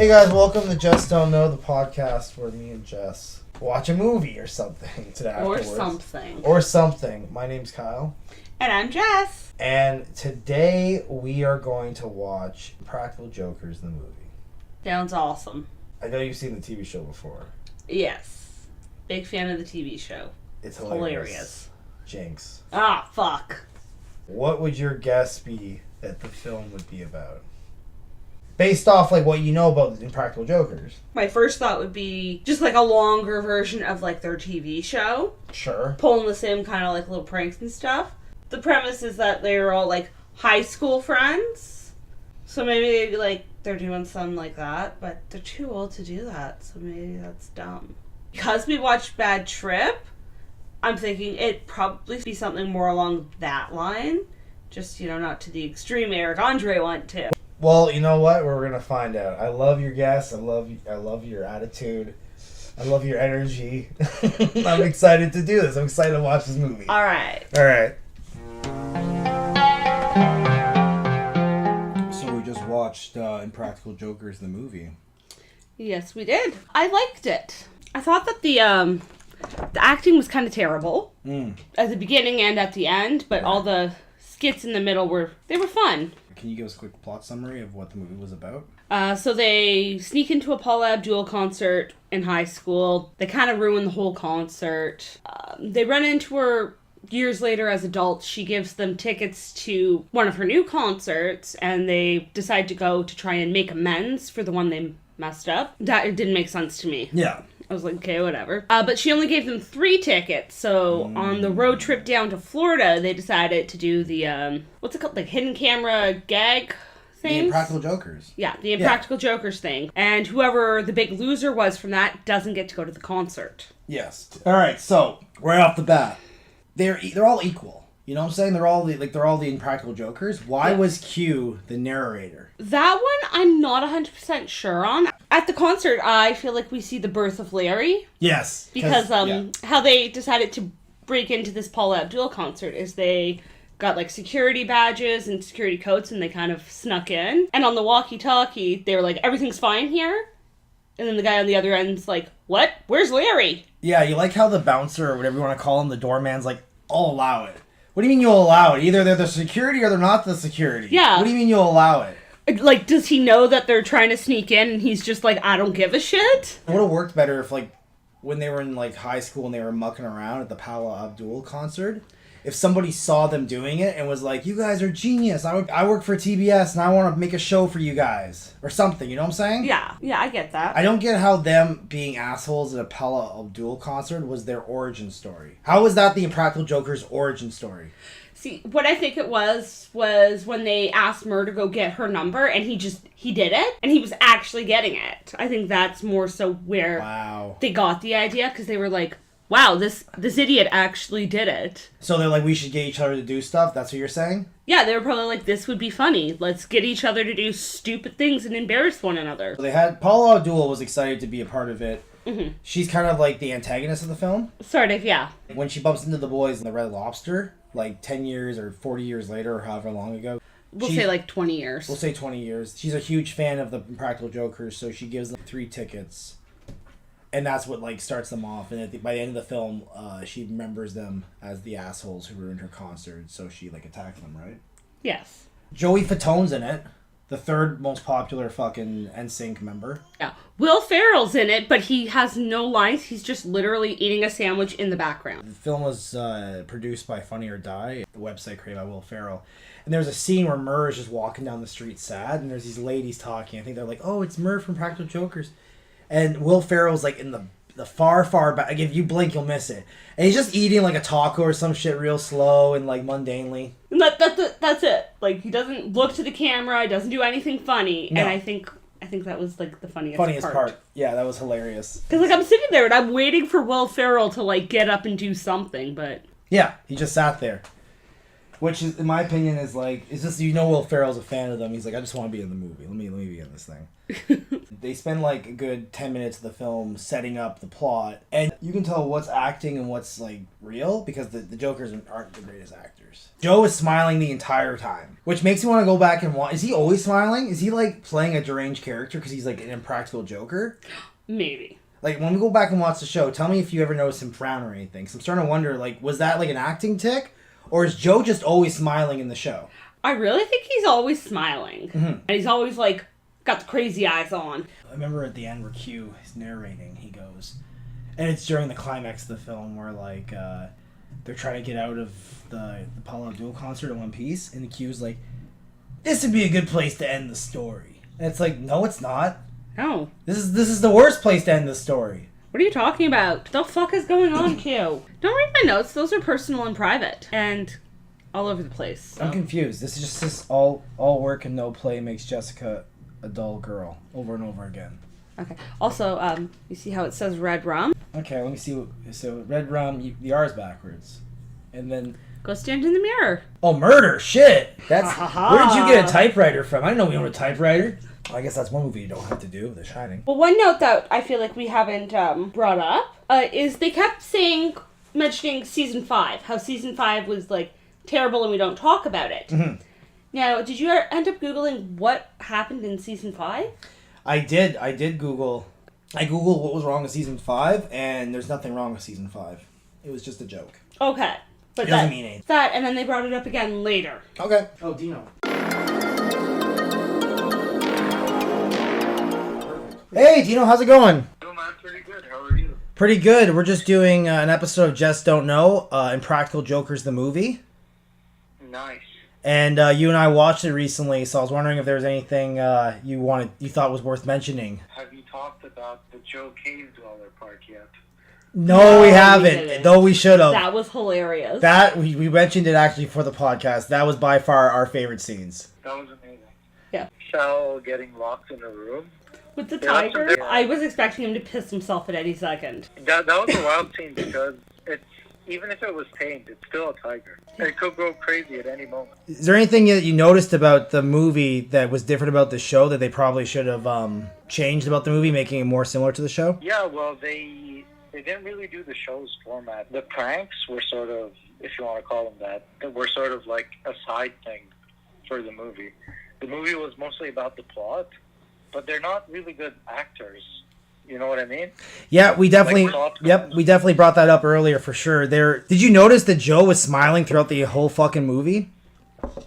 Hey guys, welcome to Just Don't Know, the podcast where me and Jess watch a movie or something today afterwards. Or something. My name's Kyle. And I'm Jess. And today we are going to watch Practical Jokers, the movie. Sounds awesome. I know you've seen the TV show before. Yes. Big fan of the TV show. It's hilarious. Jinx. Ah, fuck. What would your guess be that the film would be about? Based off like what you know about Impractical Jokers. My first thought would be just like a longer version of like their TV show. Sure. Pulling the same kind of like little pranks and stuff. The premise is that they're all like high school friends. So maybe like they're doing something like that, but they're too old to do that, so maybe that's dumb. Because we watched Bad Trip, I'm thinking it'd probably be something more along that line. Just, not to the extreme Eric Andre went to. Well, you know what? We're gonna find out. I love your guess. I love your attitude. I love your energy. I'm excited to do this. I'm excited to watch this movie. All right. So we just watched Impractical Jokers, the movie. Yes, we did. I liked it. I thought that the acting was kind of terrible at the beginning and at the end, but all the skits in the middle were fun. Can you give us a quick plot summary of what the movie was about? So they sneak into a Paula Abdul concert in high school. They kind of ruin the whole concert. They run into her years later as adults. She gives them tickets to one of her new concerts, and they decide to go to try and make amends for the one they messed up. That didn't make sense to me. Yeah. I was like, okay, whatever. But she only gave them 3 tickets. So on the road trip down to Florida, they decided to do the, what's it called? Like hidden camera gag thing? The Impractical Jokers. Yeah, the Impractical Jokers thing. And whoever the big loser was from that doesn't get to go to the concert. Yes. All right, so right off the bat, they're all equal. You know what I'm saying? They're all the Impractical Jokers. Why was Q the narrator? That one I'm not 100% sure on. At the concert, I feel like we see the birth of Larry. Yes. Because how they decided to break into this Paula Abdul concert is they got like security badges and security coats and they kind of snuck in. And on the walkie-talkie, they were like, everything's fine here? And then the guy on the other end's like, what? Where's Larry? Yeah, you like how the bouncer or whatever you want to call him, the doorman's like, I'll allow it. What do you mean you'll allow it? Either they're the security or they're not the security. Yeah. What do you mean you'll allow it? Like, does he know that they're trying to sneak in and he's just like, I don't give a shit? It would have worked better if, like, when they were in, like, high school and they were mucking around at the Paula Abdul concert, if somebody saw them doing it and was like, you guys are genius. I work for TBS and I want to make a show for you guys. Or something, you know what I'm saying? Yeah, I get that. I don't get how them being assholes at a Paula Abdul concert was their origin story. How was that the Impractical Joker's origin story? See, what I think it was when they asked Murr to go get her number, and he did it, and he was actually getting it. I think that's more so where they got the idea, because they were like, wow, this idiot actually did it. So they're like, we should get each other to do stuff? That's what you're saying? Yeah, they were probably like, this would be funny. Let's get each other to do stupid things and embarrass one another. So they had, Paula Abdul was excited to be a part of it. Mm-hmm. She's kind of like the antagonist of the film. Sort of, yeah. When she bumps into the boys in the Red Lobster, like 10 years or 40 years later or however long ago. We'll say like 20 years. We'll say 20 years. She's a huge fan of the Impractical Jokers, so she gives them 3 tickets. And that's what like starts them off. And by the end of the film, she remembers them as the assholes who ruined her concert, so she like attacks them, right? Yes. Joey Fatone's in it. The 3rd most popular fucking NSYNC member. Yeah. Will Ferrell's in it, but he has no lines. He's just literally eating a sandwich in the background. The film was produced by Funny or Die, the website created by Will Ferrell. And there's a scene where Murr is just walking down the street sad, and there's these ladies talking. I think they're like, oh, it's Murr from Practical Jokers. And Will Ferrell's like in the far, far back. Like, if you blink, you'll miss it. And he's just eating like a taco or some shit real slow and like mundanely. And that's it. Like, he doesn't look to the camera. He doesn't do anything funny. No. And I think that was like the funniest part. Yeah, that was hilarious. Because like I'm sitting there and I'm waiting for Will Ferrell to like get up and do something, but yeah, he just sat there. Which is, in my opinion, is like, it's just, Will Ferrell's a fan of them. He's like, I just want to be in the movie. Let me be in this thing. They spend like a good 10 minutes of the film setting up the plot, and you can tell what's acting and what's like real because the Jokers aren't the greatest actors. Joe is smiling the entire time, which makes me want to go back and watch. Is he always smiling? Is he like playing a deranged character because he's like an impractical Joker? Maybe. Like, when we go back and watch the show, tell me if you ever notice him frown or anything. So I'm starting to wonder, like, was that like an acting tick? Or is Joe just always smiling in the show? I really think he's always smiling. Mm-hmm. And he's always, like, got the crazy eyes on. I remember at the end where Q is narrating, he goes... And it's during the climax of the film where, like, they're trying to get out of the Paula Abdul concert in one piece. And Q's like, this would be a good place to end the story. And it's like, no, it's not. No. This is the worst place to end the story. What are you talking about? The fuck is going on, Q? Don't read my notes. Those are personal and private. And all over the place. So. I'm confused. This is just all work and no play makes Jessica a dull girl over and over again. Okay. Also, you see how it says red rum? Okay, let me see. So, red rum, the R's backwards. And then... Go stand in the mirror. Oh, murder! Shit! Where did you get a typewriter from? I didn't know we owned a typewriter. I guess that's one movie you don't have to do, The Shining. Well, one note that I feel like we haven't brought up is they kept mentioning season 5, how season 5 was like terrible and we don't talk about it. Mm-hmm. Now, did you end up Googling what happened in season 5? I did Google. I Googled what was wrong with season 5, and there's nothing wrong with season 5. It was just a joke. Okay. But it doesn't mean anything. That, and then they brought it up again later. Okay. Oh, Dino. Hey, Dino, how's it going? Oh, man, pretty good. How are you? Pretty good. We're just doing an episode of Just Don't Know, Impractical Jokers, the movie. Nice. And you and I watched it recently, so I was wondering if there was anything you thought was worth mentioning. Have you talked about the Joe Cave Dweller part yet? No, we haven't. Though we should have. That was hilarious. That we mentioned it actually for the podcast. That was by far our favorite scenes. That was amazing. Yeah. Sal getting locked in a room. With the tiger? I was expecting him to piss himself at any second. That was a wild scene because even if it was tamed, it's still a tiger. It could go crazy at any moment. Is there anything that you noticed about the movie that was different about the show that they probably should have changed about the movie, making it more similar to the show? Yeah, well, they didn't really do the show's format. The pranks were sort of, if you want to call them that, were sort of like a side thing for the movie. The movie was mostly about the plot, but they're not really good actors. You know what I mean? Yeah, we definitely we definitely brought that up earlier for sure. Did you notice that Joe was smiling throughout the whole fucking movie?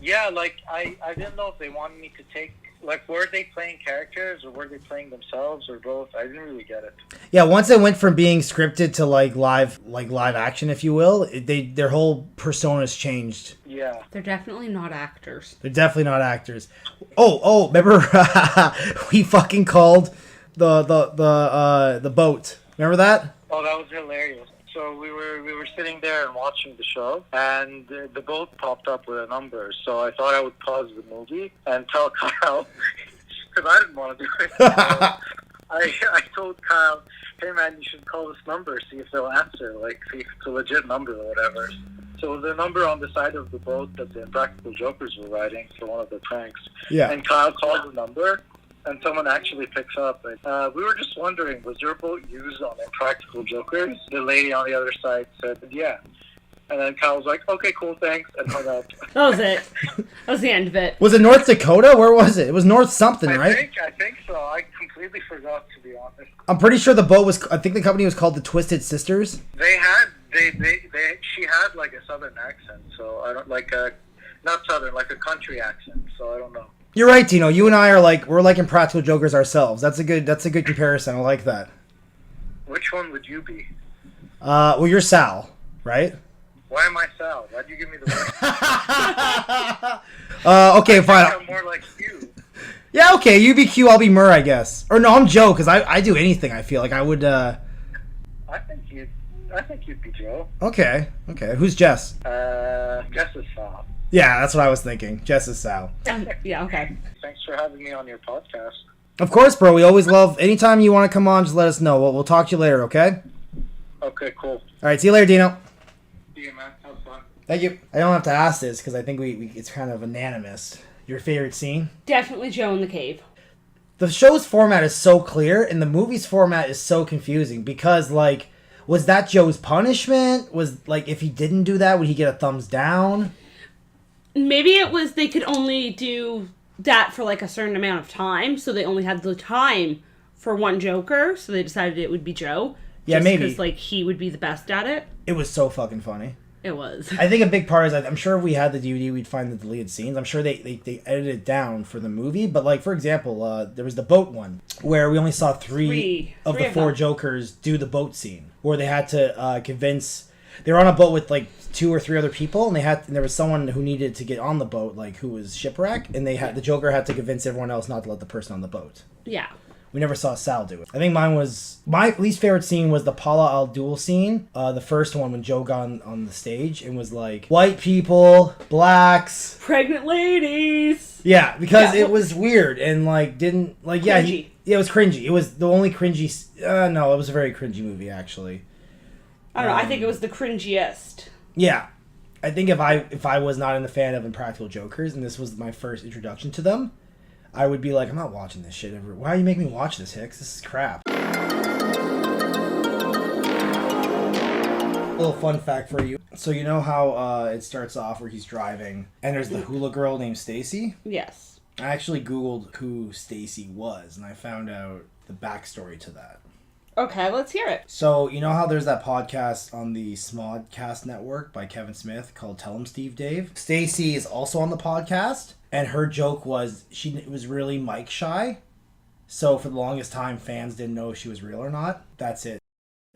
Yeah, like I didn't know if they wanted me to take, like, were they playing characters or were they playing themselves or both? I didn't really get it. Yeah, once it went from being scripted to like live action, if you will, their whole personas changed. Yeah, they're definitely not actors. They're definitely not actors. Oh, remember we fucking called the boat. Remember that? Oh, that was hilarious. So we were sitting there and watching the show, and the boat popped up with a number. So I thought I would pause the movie and tell Kyle, because I didn't want to do it. So I told Kyle, hey man, you should call this number, see if they'll answer, like see if it's a legit number or whatever. So the number on the side of the boat that the Impractical Jokers were riding for one of the pranks. Yeah. And Kyle called the number, and someone actually picks up. And, we were just wondering, was your boat used on Impractical Jokers? The lady on the other side said, yeah. And then Kyle was like, okay, cool, thanks, and hung up. That was it. That was the end of it. Was it North Dakota? Where was it? It was North something, right? I think so. I completely forgot, to be honest. I'm pretty sure the boat was, I think the company was called the Twisted Sisters. She had like a southern accent, so I don't, like a, not southern, like a country accent, so I don't know. You're right, Tino. You and I are we're like Impractical Jokers ourselves. That's a good comparison. I like that. Which one would you be? Well, you're Sal, right? Why am I Sal? Why'd you give me the word? Okay, fine. I'm more like you. Yeah, okay. You be Q, I'll be Murr, I guess. Or no, I'm Joe, because I do anything, I feel like I would, I think you'd be Joe. Okay. Who's Jess? Jess is Sal. Yeah, that's what I was thinking. Jess is Sal. Yeah, okay. Thanks for having me on your podcast. Of course, bro. We always love... Anytime you want to come on, just let us know. We'll talk to you later, okay? Okay, cool. All right, see you later, Dino. See you, man. Have fun. Thank you. I don't have to ask this because I think it's kind of unanimous. Your favorite scene? Definitely Joe in the cave. The show's format is so clear, and the movie's format is so confusing because, like, was that Joe's punishment? Was, like, if he didn't do that, would he get a thumbs down? Maybe it was they could only do that for, like, a certain amount of time, so they only had the time for one Joker, so they decided it would be Joe. Yeah, maybe. Because, like, he would be the best at it. It was so fucking funny. It was. I think a big part is, I'm sure if we had the DVD, we'd find the deleted scenes. I'm sure they edited it down for the movie. But, like, for example, there was the boat one, where we only saw three of the four Jokers do the boat scene, where they had to convince... They were on a boat with, like, 2 or 3 other people, and there was someone who needed to get on the boat, like, who was shipwrecked, and the Joker had to convince everyone else not to let the person on the boat. Yeah. We never saw Sal do it. I think my least favorite scene was the Paula Abdul scene. The first one when Joe got on the stage and was like, white people, blacks. Pregnant ladies. Yeah, because it was weird and like didn't like cringy. It was cringy. It was the only cringy. No, it was a very cringy movie actually. I don't know. I think it was the cringiest. Yeah, I think if I was not a fan of Impractical Jokers and this was my first introduction to them, I would be like, I'm not watching this shit ever. Why are you making me watch this, Hicks? This is crap. A little fun fact for you. So you know how it starts off where he's driving and there's the hula girl named Stacy? Yes. I actually Googled who Stacy was and I found out the backstory to that. Okay, let's hear it. So you know how there's that podcast on the Smodcast network by Kevin Smith called Tell 'em Steve Dave? Stacy is also on the podcast. And her joke was she was really mic shy. So for the longest time, fans didn't know if she was real or not. That's it.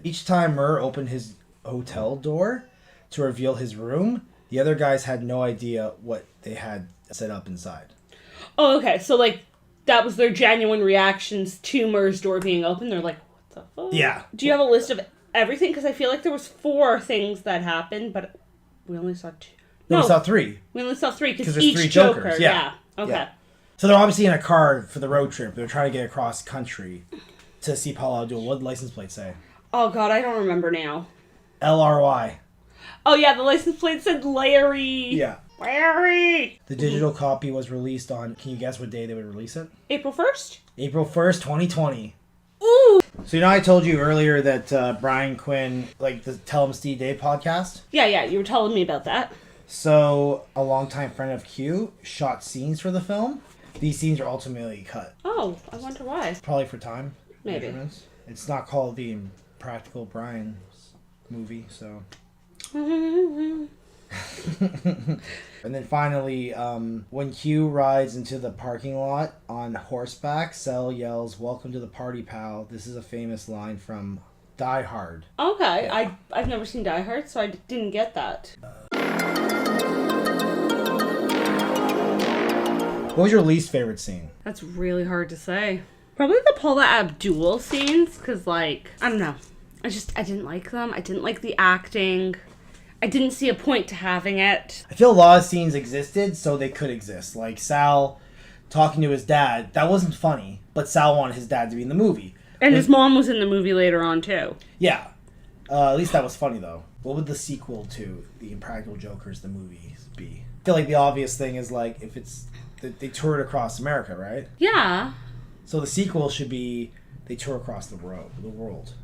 Each time Murr opened his hotel door to reveal his room, the other guys had no idea what they had set up inside. Oh, okay. So, like, that was their genuine reactions to Murr's door being open. They're like, what the fuck? Yeah. Do you have a list of everything? Because I feel like there was 4 things that happened, but we only saw 2. No, we saw 3. We only saw 3 because there's each 3 Joker. Jokers. Yeah. Okay. Yeah. So they're obviously in a car for the road trip. They're trying to get across country to see Paula Abdul. What did the license plate say? Oh, God, I don't remember now. LRY. Oh, yeah, the license plate said Larry. Yeah. Larry! The digital copy was released on, can you guess what day they would release it? April 1st? April 1st, 2020. Ooh! So you know I told you earlier that Brian Quinn, like the Tell 'em Steve Dave podcast? Yeah, you were telling me about that. So a longtime friend of Q shot scenes for the film. These scenes are ultimately cut. Oh, I wonder why. Probably for time Maybe. measurements. It's not called the Impractical Brian movie, so... And then finally, when Q rides into the parking lot on horseback, Sel yells, "Welcome to the party, pal." This is a famous line from Die Hard. Okay, Yeah. I've never seen Die Hard, so I didn't get that. What was your least favorite scene? That's really hard to say. Probably the Paula Abdul scenes, because, like, I don't know. I didn't like them. I didn't like the acting. I didn't see a point to having it. I feel a lot of scenes existed, so they could exist. Like Sal talking to his dad. That wasn't funny, but Sal wanted his dad to be in the movie. And his mom was in the movie later on, too. Yeah. At least that was funny, though. What would the sequel to The Impractical Jokers, the movie, be? I feel like the obvious thing is, like, if it's... They toured across America, right? Yeah. So the sequel should be they tour across the world.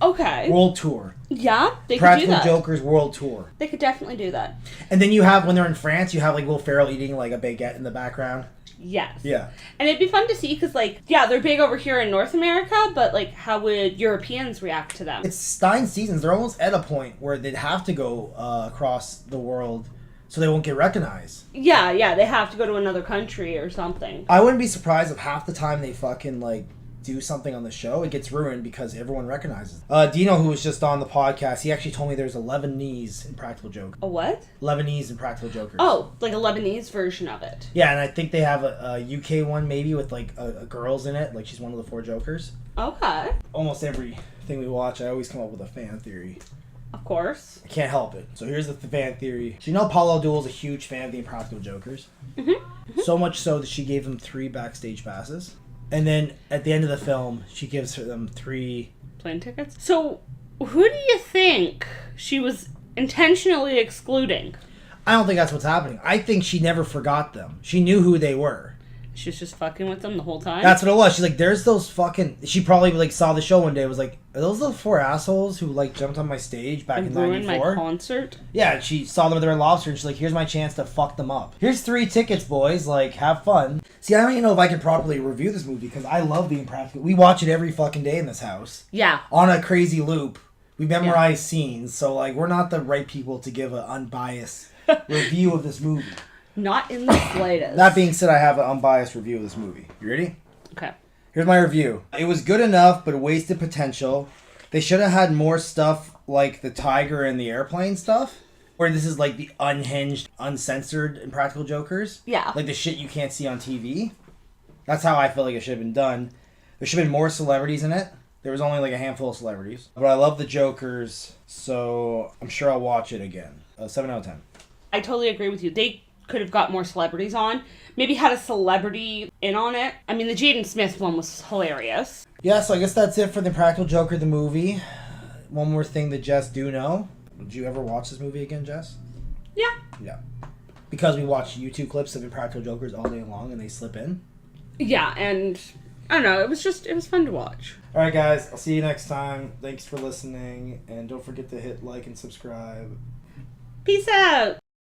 Okay. World tour. Yeah, they could do Practical that. Jokers world tour. They could definitely do that. And then you have, when they're in France, you have, like, Will Ferrell eating, like, a baguette in the background. Yes. Yeah. And it'd be fun to see, because, like, yeah, they're big over here in North America, but, like, how would Europeans react to them? It's Stein seasons. They're almost at a point where they'd have to go across the world so they won't get recognized. Yeah, they have to go to another country or something. I wouldn't be surprised if half the time they fucking, like, do something on the show, it gets ruined because everyone recognizes it. Dino, who was just on the podcast, he actually told me there's a Lebanese in Practical Jokers. A what? Lebanese in Practical Jokers. Oh, like a Lebanese version of it. Yeah, and I think they have a UK one maybe with, like, a girl's in it. Like, she's one of the 4 Jokers. Okay. Almost everything we watch, I always come up with a fan theory. Of course. I can't help it. So here's the fan theory. So you know Paula Abdul is a huge fan of the Impractical Jokers? Mm-hmm. So much so that she gave them 3 backstage passes. And then at the end of the film, she gives them 3... Plane tickets? So, who do you think she was intentionally excluding? I don't think that's what's happening. I think she never forgot them. She knew who they were. She was just fucking with them the whole time? That's what it was. She's like, there's those fucking... She probably, like, saw the show one day and was like, are those the 4 assholes who, like, jumped on my stage back in ruined 94? my concert? Yeah, she saw them at the Red Lobster and she's like, here's my chance to fuck them up. Here's 3 tickets, boys. Like, have fun. See, I don't even know if I can properly review this movie because I love the Impractical. We watch it every fucking day in this house. Yeah. On a crazy loop. We memorize scenes. So, like, we're not the right people to give an unbiased review of this movie. Not in the slightest. That being said, I have an unbiased review of this movie. You ready? Okay. Here's my review. It was good enough, but wasted potential. They should have had more stuff like the tiger and the airplane stuff. Where this is like the unhinged, uncensored Impractical Jokers. Yeah. Like the shit you can't see on TV. That's how I feel like it should have been done. There should have been more celebrities in it. There was only like a handful of celebrities. But I love the Jokers, so I'm sure I'll watch it again. 7 out of 10. I totally agree with you. They could have got more celebrities on. Maybe had a celebrity in on it. I mean, the Jaden Smith one was hilarious. Yeah, so I guess that's it for the Impractical Joker, the movie. One more thing that Jess do know. Did you ever watch this movie again, Jess? Yeah. Yeah. Because we watch YouTube clips of Impractical Jokers all day long and they slip in. Yeah, and I don't know, it was fun to watch. Alright guys, I'll see you next time. Thanks for listening, and don't forget to hit like and subscribe. Peace out!